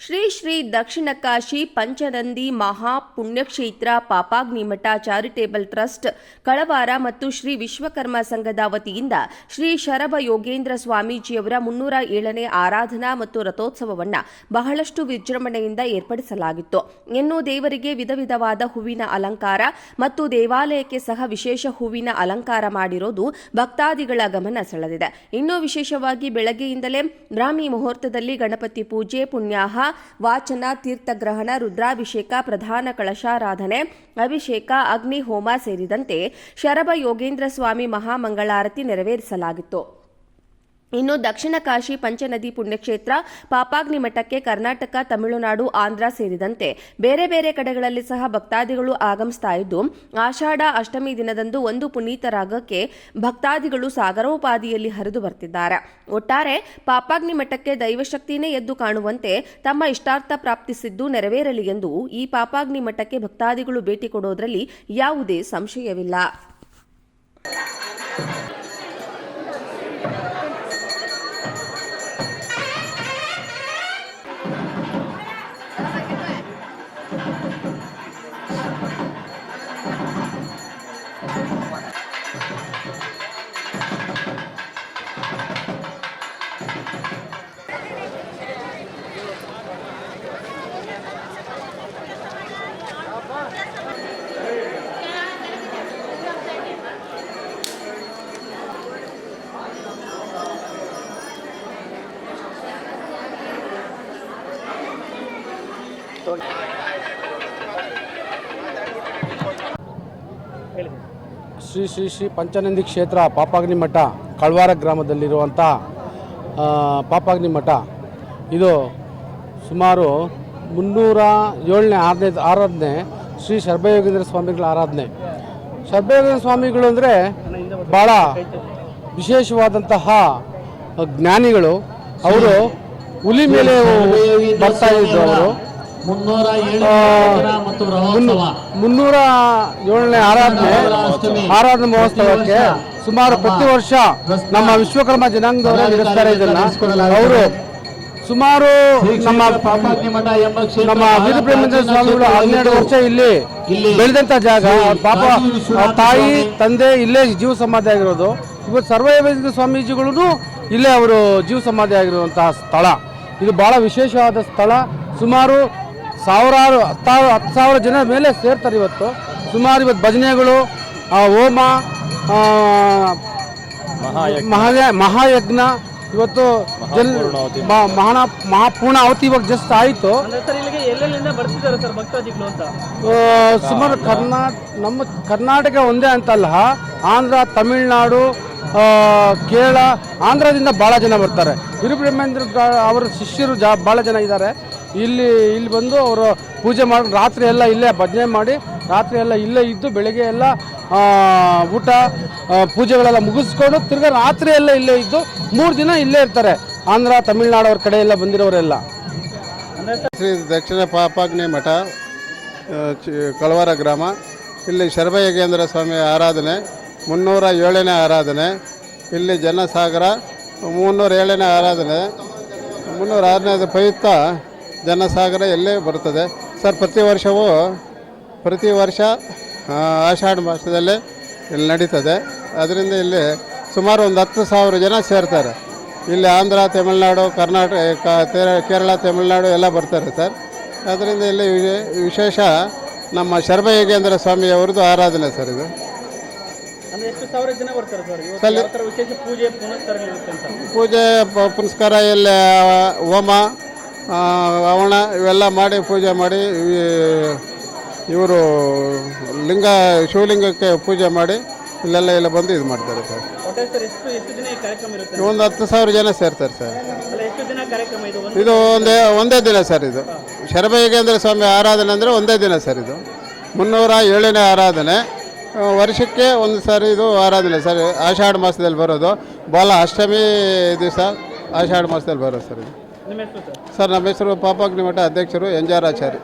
ಶ್ರೀ ಶ್ರೀ ದಕ್ಷಿಣ ಕಾಶಿ ಪಂಚನಂದಿ ಮಹಾ ಪುಣ್ಯಕ್ಷೇತ್ರ ಪಾಪಾಗ್ನಿಮಠ charitable trust ಕಳವಾರ ಮತ್ತು ಶ್ರೀ ವಿಶ್ವಕರ್ಮ ಸಂಘದ ವತಿಯಿಂದ ಶ್ರೀ ಶರಭ ಯೋಗೇಂದ್ರ ಸ್ವಾಮೀಜಿಯವರ 307ನೇ ಆರಾಧನಾ ಮತ್ತು ರಥೋತ್ಸವವನ್ನು ಬಹಳಷ್ಟು ವಿಜೃಂಭಣೆಯಿಂದ ಏರ್ಪಡಿಸಲಾಗಿತ್ತು. ಇನ್ನು ದೇವರಿಗೆ ವಿಧ ವಿಧವಾದ ಹೂವಿನ ಅಲಂಕಾರ ಮತ್ತು ದೇವಾಲಯಕ್ಕೆ ಸಹ ವಿಶೇಷ ಹೂವಿನ ಅಲಂಕಾರ ಮಾಡಿರೋದು ಭಕ್ತಾದಿಗಳ ಗಮನ ಸೆಳೆದಿದೆ. ಇನ್ನು ವಿಶೇಷವಾಗಿ ಬೆಳಗ್ಗೆಯಿಂದಲೇ ಬ್ರಾಹ್ಮಿ ಮುಹೂರ್ತದಲ್ಲಿ ಗಣಪತಿ ಪೂಜೆ, ಪುಣ್ಯಾಹ, ವಾಚನ, ತೀರ್ಥಗ್ರಹಣ, ರುದ್ರಾಭಿಷೇಕ, ಪ್ರಧಾನ ಕಳಶಾರಾಧನೆ, ಅಭಿಷೇಕ, ಅಗ್ನಿ ಹೋಮ ಸೇರಿದಂತೆ ಶರಭ ಯೋಗೇಂದ್ರ ಸ್ವಾಮಿ ಮಹಾಮಂಗಳಾರತಿ ನೆರವೇರಿಸಲಾಗಿತ್ತು. ಇನ್ನು ದಕ್ಷಿಣ ಕಾಶಿ ಪಂಚನದಿ ಪುಣ್ಯಕ್ಷೇತ್ರ ಪಾಪಾಗ್ನಿ ಮಠಕ್ಕೆ ಕರ್ನಾಟಕ, ತಮಿಳುನಾಡು, ಆಂಧ್ರ ಸೇರಿದಂತೆ ಬೇರೆ ಬೇರೆ ಕಡೆಗಳಲ್ಲಿ ಸಹ ಭಕ್ತಾದಿಗಳು ಆಗಮಿಸ್ತಾ ಇದ್ದು, ಆಷಾಢ ಅಷ್ಟಮಿ ದಿನದಂದು ಒಂದು ಪುನೀತರಾಗಕ್ಕೆ ಭಕ್ತಾದಿಗಳು ಸಾಗರೋಪಾದಿಯಲ್ಲಿ ಹರಿದು ಬರ್ತಿದ್ದಾರೆ. ಒಟ್ಟಾರೆ ಪಾಪಾಗ್ನಿ ಮಠಕ್ಕೆ ದೈವಶಕ್ತಿನೇ ಎದ್ದು ಕಾಣುವಂತೆ ತಮ್ಮ ಇಷ್ಟಾರ್ಥ ಪ್ರಾಪ್ತಿಸಿದ್ದು ನೆರವೇರಲಿ ಎಂದು ಈ ಪಾಪಾಗ್ನಿ ಮಠಕ್ಕೆ ಭಕ್ತಾದಿಗಳು ಭೇಟಿ ಕೊಡೋದ್ರಲ್ಲಿ ಯಾವುದೇ ಸಂಶಯವಿಲ್ಲ. ಶ್ರೀ ಶ್ರೀ ಶ್ರೀ ಪಂಚನಂದಿ ಕ್ಷೇತ್ರ ಪಾಪಾಗ್ನಿ ಮಠ ಕಳವಾರ ಗ್ರಾಮದಲ್ಲಿರುವಂಥ ಪಾಪಾಗ್ನಿ ಮಠ ಇದು ಸುಮಾರು 307ನೇ ಆರಾಧನೆ ಶ್ರೀ ಶರಭಯೋಗೇಂದ್ರ ಸ್ವಾಮಿಗಳ ಆರಾಧನೆ. ಶರಭಯೋಗೇಂದ್ರ ಸ್ವಾಮಿಗಳು ಅಂದರೆ ಭಾಳ ವಿಶೇಷವಾದಂತಹ ಜ್ಞಾನಿಗಳು. ಅವರು ಹುಲಿ ಮೇಲೆ ಬರ್ತಾ ಇದ್ರು. ಅವರು 307ನೇ ಆರಾಧನಾ ಮಹೋತ್ಸವಕ್ಕೆ ಸುಮಾರು ಪ್ರತಿ ವರ್ಷ ನಮ್ಮ ವಿಶ್ವಕರ್ಮ ಜನಾಂಗದವರೇ ನಡೆಸ್ತಾರೆ. ಇದನ್ನ ಅವರು ಸುಮಾರು ನಮ್ಮ ವೀರಬ್ರಹ್ಮೇಂದ್ರ ಸ್ವಾಮಿಗಳು 12 ವರ್ಷ ಇಲ್ಲಿ ಬೆಳೆದಂತ ಜಾಗ. ಪಾಪ ತಾಯಿ ತಂದೆ ಇಲ್ಲೇ ಜೀವ ಸಮಾಧಿ ಆಗಿರೋದು. ಇವತ್ತು ಸರ್ವಯೋಗೇಂದ್ರ ಸ್ವಾಮೀಜಿಗಳು ಇಲ್ಲೇ ಅವರು ಜೀವ ಸಮಾಧಿ ಆಗಿರುವಂತಹ ಸ್ಥಳ. ಇದು ಬಹಳ ವಿಶೇಷವಾದ ಸ್ಥಳ. ಸುಮಾರು 10,000 ಜನ ಮೇಲೆ ಸೇರ್ತಾರೆ. ಇವತ್ತು ಸುಮಾರು ಭಜನೆಗಳು, ಹೋಮ, ಮಹಾಯಜ್ಞ, ಇವತ್ತು ಮಹಾಪೂರ್ಣ ಆವತಿ ಇವಾಗ ಜಸ್ಟ್ ಆಯಿತು. ಸುಮಾರು ನಮ್ಮ ಕರ್ನಾಟಕ ಒಂದೇ ಅಂತಲ್ಲ, ಆಂಧ್ರ, ತಮಿಳುನಾಡು, ಕೇರಳ, ಆಂಧ್ರದಿಂದ ಭಾಳ ಜನ ಬರ್ತಾರೆ. ವೀರಬ್ರಹ್ಮೇಂದ್ರ ಅವರ ಶಿಷ್ಯರು ಭಾಳ ಜನ ಇದ್ದಾರೆ. ಇಲ್ಲಿ ಬಂದು ಅವರು ಪೂಜೆ ಮಾಡಿ ರಾತ್ರಿ ಎಲ್ಲ ಇಲ್ಲೇ ಭಜನೆ ಮಾಡಿ ರಾತ್ರಿ ಎಲ್ಲ ಇಲ್ಲೇ ಇದ್ದು ಬೆಳಗ್ಗೆ ಎಲ್ಲ ಊಟ ಪೂಜೆಗಳೆಲ್ಲ ಮುಗಿಸ್ಕೊಂಡು ತಿರ್ಗಾ ರಾತ್ರಿ ಎಲ್ಲ ಇಲ್ಲೇ ಇದ್ದು 3 ದಿನ ಇಲ್ಲೇ ಇರ್ತಾರೆ. ಆಂಧ್ರ, ತಮಿಳುನಾಡು ಅವ್ರ ಕಡೆ ಎಲ್ಲ ಬಂದಿರೋರೆಲ್ಲ. ಶ್ರೀ ದಕ್ಷಿಣ ಪಾಪಾಗ್ನಿ ಮಠ ಕಳವಾರ ಗ್ರಾಮ. ಇಲ್ಲಿ ಶರಭಯೋಗೇಂದ್ರ ಸ್ವಾಮಿ ಆರಾಧನೆ 307ನೇ ಆರಾಧನೆ. ಇಲ್ಲಿ ಜನಸಾಗರ 307ನೇ ಆರಾಧನೆ. 306ನೇ ಪ್ರಯುಕ್ತ ಜನಸಾಗರ ಎಲ್ಲೇ ಬರುತ್ತದೆ ಸರ್. ಪ್ರತಿ ವರ್ಷ ಆಷಾಢ ಮಾಸದಲ್ಲೇ ಇಲ್ಲಿ ನಡೀತದೆ. ಅದರಿಂದ ಇಲ್ಲಿ ಸುಮಾರು ಒಂದು 10,000 ಜನ ಸೇರ್ತಾರೆ. ಇಲ್ಲಿ ಆಂಧ್ರ, ತಮಿಳುನಾಡು, ಕರ್ನಾಟಕ, ಕೇರಳ, ತಮಿಳುನಾಡು ಎಲ್ಲ ಬರ್ತಾರೆ ಸರ್. ಅದರಿಂದ ಇಲ್ಲಿ ವಿಶೇಷ ನಮ್ಮ ಶರಭಯೋಗೇಂದ್ರ ಸ್ವಾಮಿಯವ್ರದ್ದು ಆರಾಧನೆ ಸರ್. ಇದು ಪೂಜೆ ಪುನಸ್ಕಾರ ಇಲ್ಲಿ ಹೋಮ ಹವನ ಇವೆಲ್ಲ ಮಾಡಿ ಪೂಜೆ ಮಾಡಿ ಇವರು ಶಿವಲಿಂಗಕ್ಕೆ ಪೂಜೆ ಮಾಡಿ ಇಲ್ಲೆಲ್ಲ ಬಂದು ಇದು ಮಾಡ್ತಾರೆ ಸರ್. ಒಂದು 10,000 ಜನ ಸೇರ್ತಾರೆ ಸರ್. ಇದು ಒಂದೇ ದಿನ ಸರ್. ಇದು ಶರಭಯೋಗೇಂದ್ರ ಸ್ವಾಮಿ ಆರಾಧನೆ ಅಂದರೆ ಒಂದೇ ದಿನ ಸರ್. ಇದು 307ನೇ ಆರಾಧನೆ. ವರ್ಷಕ್ಕೆ ಒಂದು ಸಾರಿ ಇದು ಆರಾಧನೆ ಸರ್. ಆಷಾಢ ಮಾಸದಲ್ಲಿ ಬರೋದು. ಬಾಲ ಅಷ್ಟಮಿ ದಿವಸ ಆಷಾಢ ಮಾಸದಲ್ಲಿ ಬರೋದು ಸರ್. ಇದು ಸರ್ ನಮ್ಮ ಹೆಸರು ಪಾಪಾಗ್ನಿ ಮಠ ಅಧ್ಯಕ್ಷರು ಎನ್.ಜಿ.ಆರ್. ಆಚಾರ್ಯ.